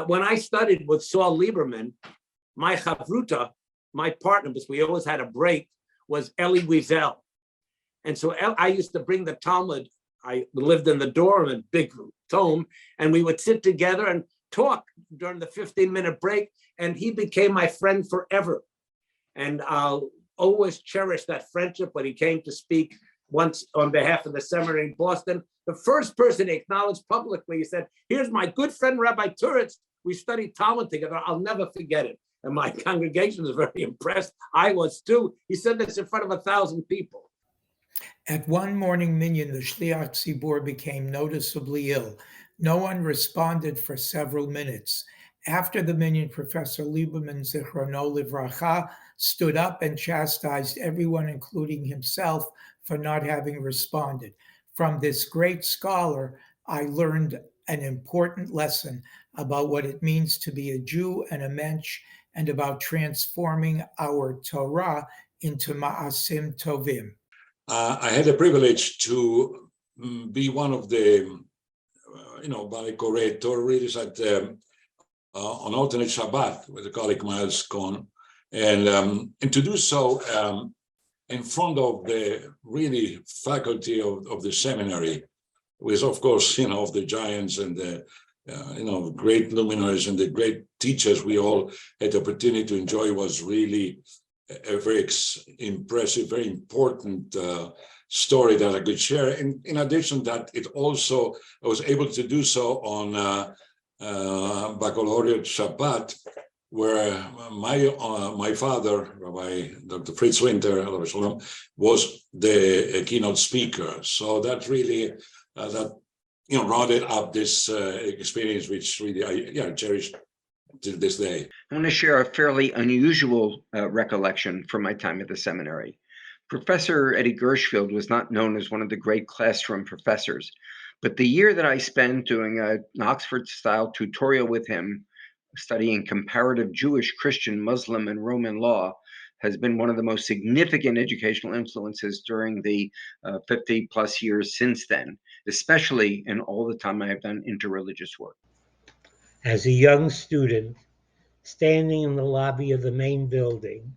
when I studied with Saul Lieberman, my chavruta, my partner, because we always had a break, was Elie Wiesel. And so I used to bring the Talmud. I lived in the dorm, a big tome, and we would sit together and talk during the 15-minute break, and he became my friend forever. And I'll always cherish that friendship. When he came to speak once on behalf of the seminary in Boston, the first person he acknowledged publicly, he said, "Here's my good friend, Rabbi Turetz. We studied Talmud together. I'll never forget it." And my congregation was very impressed. I was too. He said this in front of 1,000 people. At one morning minyan, the Shliach Tzibur became noticeably ill. No one responded for several minutes. After the minyan, Professor Lieberman, Zichrono Livracha, stood up and chastised everyone, including himself, for not having responded. From this great scholar, I learned an important lesson about what it means to be a Jew and a mensch, and about transforming our Torah into ma'asim tovim. I had the privilege to be one of the, Torah readers at on alternate Shabbat with a colleague, Miles Cohen, and to do so in front of the really faculty of the seminary, with, of course, of the giants and the great luminaries and the great teachers we all had the opportunity to enjoy, was really a very impressive, very important story that I could share. In addition to that, I was able to do so on Baccalaureate Shabbat, where my father, Rabbi Dr. Fritz Winter, was the keynote speaker. So that really rounded up this experience, which really I cherish to this day. I want to share a fairly unusual recollection from my time at the seminary. Professor Eddie Gershfield was not known as one of the great classroom professors, but the year that I spent doing an Oxford-style tutorial with him, studying comparative Jewish, Christian, Muslim, and Roman law, has been one of the most significant educational influences during the 50 plus years since then, especially in all the time I have done interreligious work. As a young student, standing in the lobby of the main building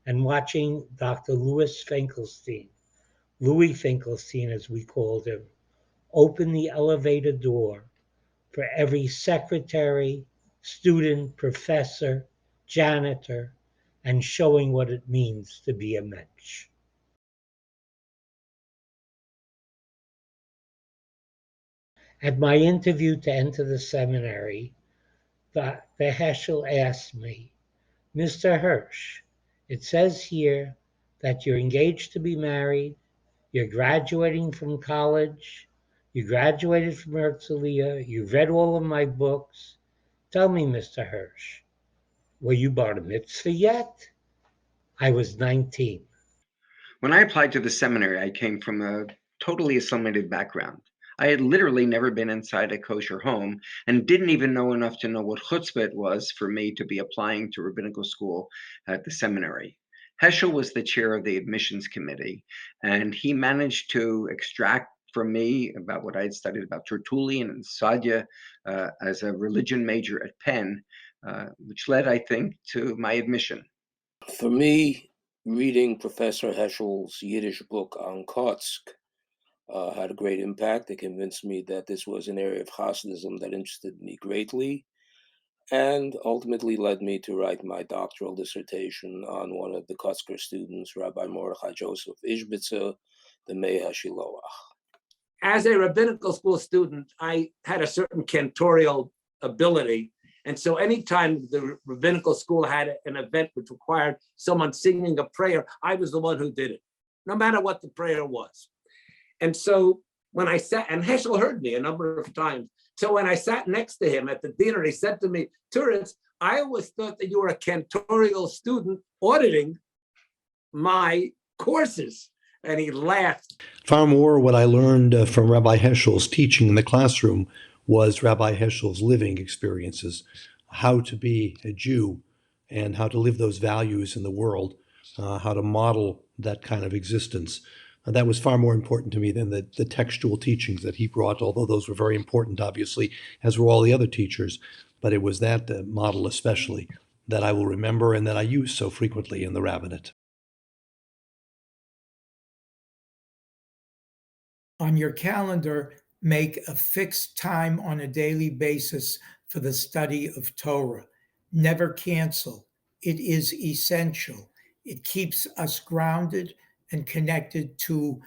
and watching Dr. Louis Finkelstein as we called him, open the elevator door for every secretary, student, professor, janitor, and showing what it means to be a mensch. At my interview to enter the seminary, the Heschel asked me, "Mr. Hersch, it says here that you're engaged to be married, you're graduating from college, you graduated from Herzliya, you've read all of my books. Tell me, Mr. Hersch, were you bar mitzvah yet?" I was 19. When I applied to the seminary, I came from a totally assimilated background. I had literally never been inside a kosher home and didn't even know enough to know what chutzpah it was for me to be applying to rabbinical school at the seminary. Heschel was the chair of the admissions committee, and he managed to extract from me about what I had studied about Tertullian and Sadya as a religion major at Penn, which led, I think, to my admission. For me, reading Professor Heschel's Yiddish book on Kotsk had a great impact. It convinced me that this was an area of Hasidism that interested me greatly, and ultimately led me to write my doctoral dissertation on one of the Kotzker students, Rabbi Mordechai Joseph Ishbitzer, the Mei HaShiloach. As a rabbinical school student, I had a certain cantorial ability. And so anytime the rabbinical school had an event which required someone singing a prayer, I was the one who did it, no matter what the prayer was. And so when I sat, and Heschel heard me a number of times, so when I sat next to him at the dinner, he said to me, "Turetz, I always thought that you were a cantorial student auditing my courses." And he laughed. Far more what I learned from Rabbi Heschel's teaching in the classroom was Rabbi Heschel's living experiences, how to be a Jew and how to live those values in the world, how to model that kind of existence. That was far more important to me than the textual teachings that he brought, although those were very important, obviously, as were all the other teachers. but it was that model especially that I will remember and that I use so frequently in the rabbinate. On your calendar, make a fixed time on a daily basis for the study of Torah. Never cancel. It is essential. It keeps us grounded and connected to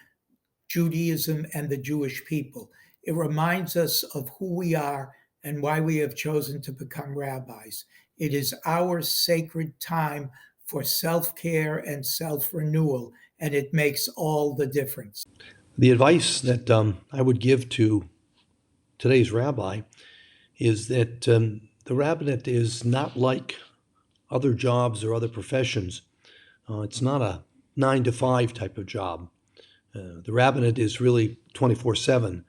Judaism and the Jewish people. It reminds us of who we are and why we have chosen to become rabbis. It is our sacred time for self-care and self-renewal, and it makes all the difference. The advice that I would give to today's rabbi is that the rabbinate is not like other jobs or other professions. It's not a 9 to 5 type of job. The rabbinate is really 24/7.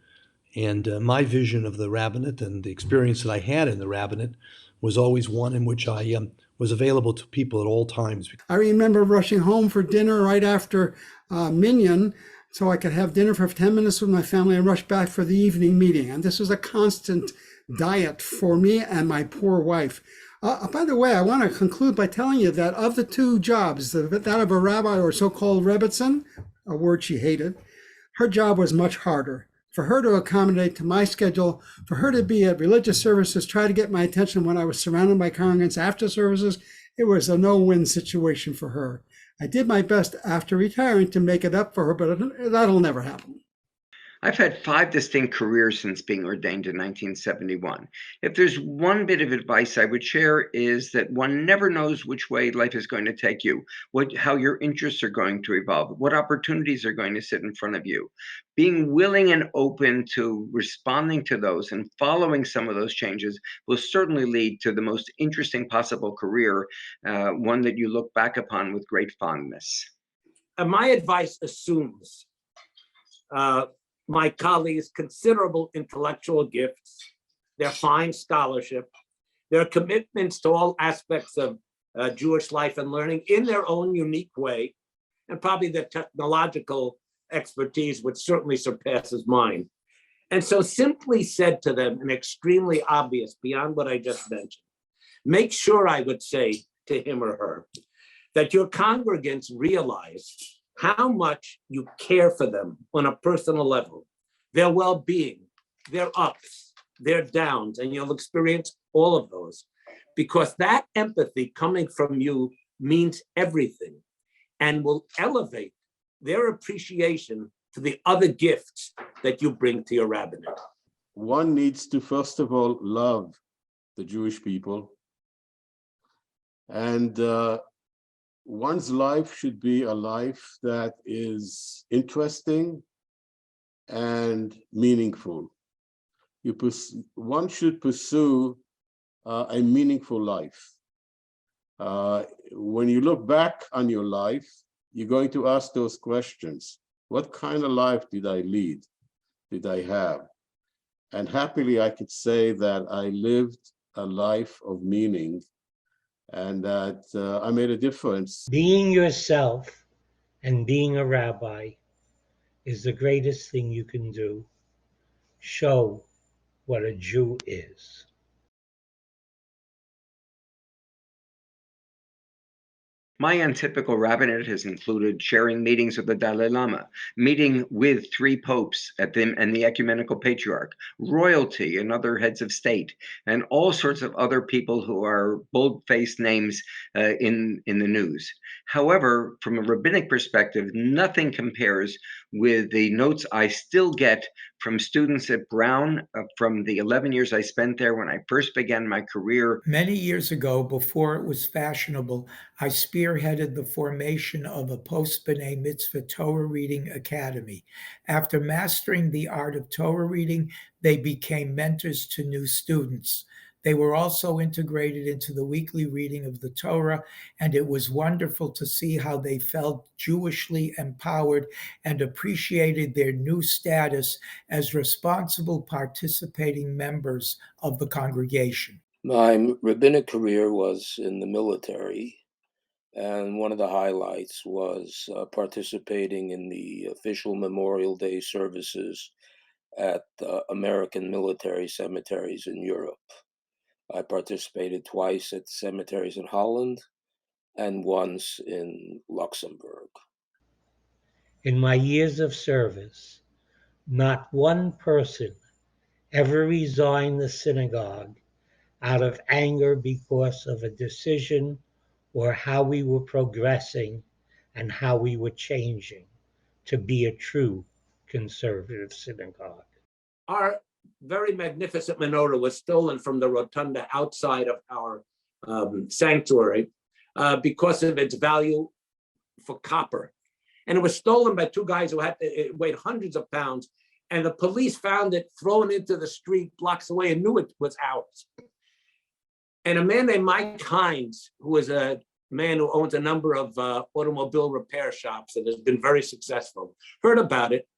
And my vision of the rabbinate and the experience that I had in the rabbinate was always one in which I was available to people at all times. I remember rushing home for dinner right after Minyan, so I could have dinner for 10 minutes with my family and rush back for the evening meeting. And this was a constant diet for me and my poor wife. By the way, I want to conclude by telling you that of the two jobs, that of a rabbi or so-called rebbitzin, a word she hated, her job was much harder. For her to accommodate to my schedule, for her to be at religious services, try to get my attention when I was surrounded by congregants after services, it was a no-win situation for her. I did my best after retiring to make it up for her, but that'll never happen. I've had 5 distinct careers since being ordained in 1971. If there's one bit of advice I would share is that one never knows which way life is going to take you, how your interests are going to evolve, what opportunities are going to sit in front of you. Being willing and open to responding to those and following some of those changes will certainly lead to the most interesting possible career, one that you look back upon with great fondness. My advice assumes my colleagues' considerable intellectual gifts, their fine scholarship, their commitments to all aspects of Jewish life and learning in their own unique way, and probably their technological expertise, which certainly surpasses mine. And so simply said to them, and extremely obvious beyond what I just mentioned, make sure, I would say to him or her, that your congregants realize how much you care for them on a personal level, their well-being, their ups, their downs, and you'll experience all of those, because that empathy coming from you means everything and will elevate their appreciation for the other gifts that you bring to your rabbinate. One needs to, first of all, love the Jewish people, and one's life should be a life that is interesting and meaningful. One should pursue a meaningful life. When you look back on your life, you're going to ask those questions. What kind of life did I lead? Did I have? And happily, I could say that I lived a life of meaning, and that I made a difference. Being yourself and being a rabbi is the greatest thing you can do. Show what a Jew is. My untypical rabbinate has included sharing meetings with the Dalai Lama, meeting with 3 popes and the ecumenical patriarch, royalty and other heads of state, and all sorts of other people who are bold-faced names in the news. However, from a rabbinic perspective, nothing compares with the notes I still get from students at Brown from the 11 years I spent there when I first began my career. Many years ago, before it was fashionable, I spearheaded the formation of a post-B'nai Mitzvah Torah Reading Academy. After mastering the art of Torah reading, they became mentors to new students. They were also integrated into the weekly reading of the Torah, and it was wonderful to see how they felt Jewishly empowered and appreciated their new status as responsible participating members of the congregation. My rabbinic career was in the military, and one of the highlights was participating in the official Memorial Day services at American military cemeteries in Europe. I participated twice at cemeteries in Holland and once in Luxembourg. In my years of service, not one person ever resigned the synagogue out of anger because of a decision or how we were progressing and how we were changing to be a true conservative synagogue. Our very magnificent menorah was stolen from the rotunda outside of our sanctuary because of its value for copper. And it was stolen by two guys who it weighed hundreds of pounds. And the police found it thrown into the street blocks away and knew it was ours. And a man named Mike Hines, who is a man who owns a number of automobile repair shops and has been very successful, heard about it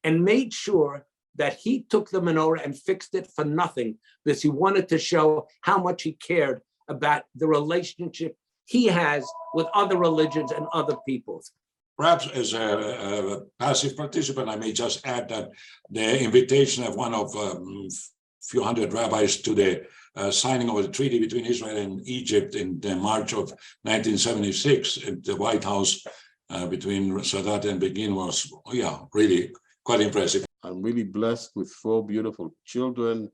and made sure that he took the menorah and fixed it for nothing because he wanted to show how much he cared about the relationship he has with other religions and other peoples. Perhaps as a passive participant, I may just add that the invitation of one of few hundred rabbis to the signing of the treaty between Israel and Egypt in the March of 1976 at the White House between Sadat and Begin was, really quite impressive. I'm really blessed with 4 beautiful children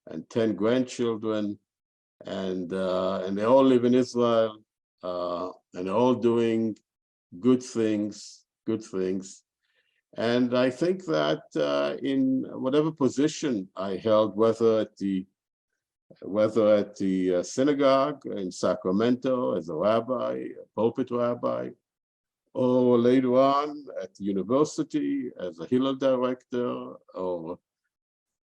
and 10 grandchildren, and they all live in Israel, and they're all doing good things. And I think that in whatever position I held, whether at the synagogue in Sacramento as a rabbi, a pulpit rabbi, or later on at the university as a Hillel director, or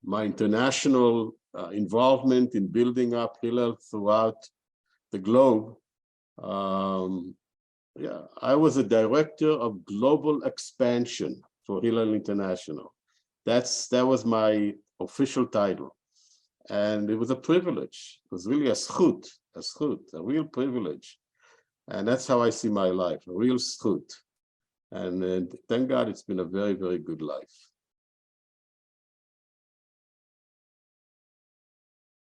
my international involvement in building up Hillel throughout the globe. I was a director of global expansion for Hillel International. That was my official title. And it was a privilege. It was really a zchut, a real privilege. And that's how I see my life, a real zchut. And thank God it's been a very, very good life.